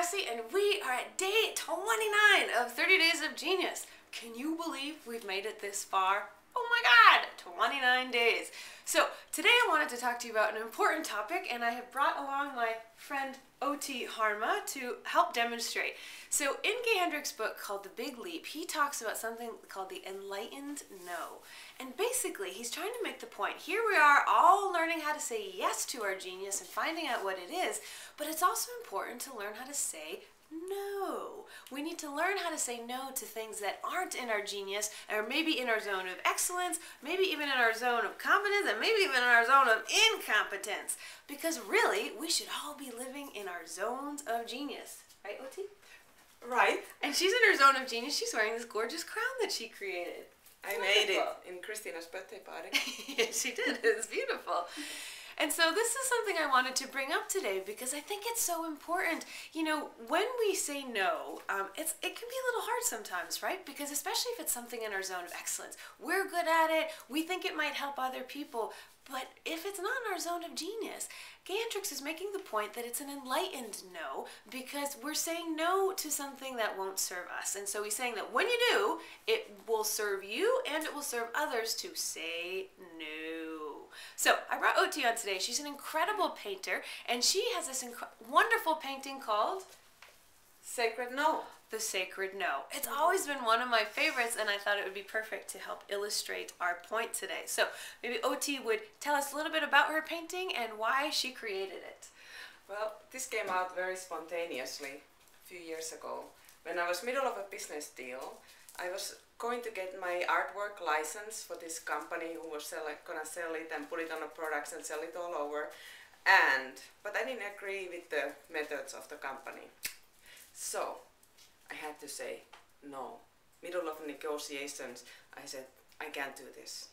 Jessie, and we are at day 29 of 30 Days of Genius. Can you believe we've made it this far? Oh my God, 29 days. So today I wanted to talk to you about an important topic, and I have brought along my friend O.T. Harma to help demonstrate. So in Gay Hendricks' book called The Big Leap, he talks about something called the Enlightened No. And basically he's trying to make the point, here we are all learning how to say yes to our genius and finding out what it is, but it's also important to learn how to say no. We need to learn how to say no to things that aren't in our genius, or maybe in our zone of excellence, maybe even in our zone of competence, and maybe even in our zone of incompetence. Because really, we should all be living in our zones of genius. Right, Oti? Right. And she's in her zone of genius. She's wearing this gorgeous crown that she created. I made it in Christina's birthday party. Yes, she did. It's beautiful. And so this is something I wanted to bring up today because I think it's so important. You know, when we say no, it can be a little hard sometimes, right? Because especially if it's something in our zone of excellence, we're good at it, we think it might help other people, but if it's not in our zone of genius, Gay Hendricks is making the point that it's an enlightened no because we're saying no to something that won't serve us. And so he's saying that when you do, it will serve you and it will serve others to say no. So I brought Oti on today. She's an incredible painter, and she has this wonderful painting called Sacred No. The Sacred No. It's always been one of my favorites, and I thought it would be perfect to help illustrate our point today. So maybe Oti would tell us a little bit about her painting and why she created it. Well, this came out very spontaneously a few years ago. When I was middle of a business deal, I was going to get my artwork license for this company who was gonna sell it and put it on a products and sell it all over. But I didn't agree with the methods of the company. So I had to say no. Middle of negotiations, I said, I can't do this.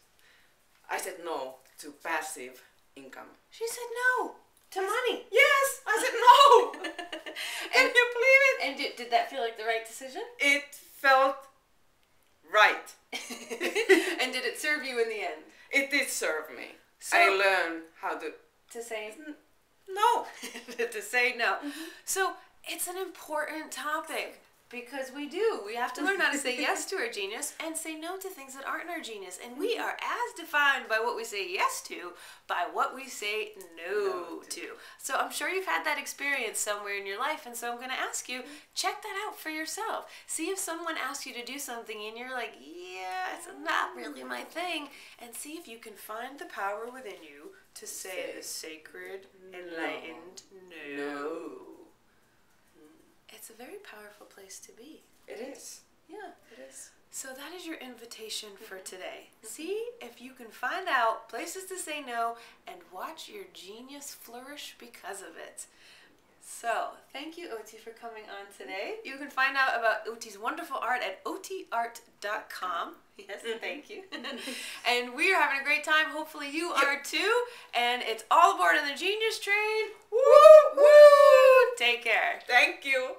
I said no to passive income. She said no to money. Yes, I said no. Can you believe it? And did that feel like the right decision? It felt right. And did it serve you in the end? It did serve me. So, I learned how to say no. to say no. So it's an important topic because we have to learn how to say yes to our genius and say no to things that aren't our genius. And we are as defined by what we say yes to by what we say no to. So I'm sure you've had that experience somewhere in your life, and so I'm going to ask you, check that out for yourself. See if someone asks you to do something and you're like, yeah, it's not really my thing, and see if you can find the power within you to say the sacred, enlightened no. It's a very powerful place to be. It is. Yeah, it is. So that is your invitation for today. See if you can find out places to say no and watch your genius flourish because of it. So, thank you, Oti, for coming on today. You can find out about Oti's wonderful art at otart.com. Yes, thank you. And we are having a great time. Hopefully you are too. And it's all aboard on the Genius Train. Woo! Woo! Take care. Thank you.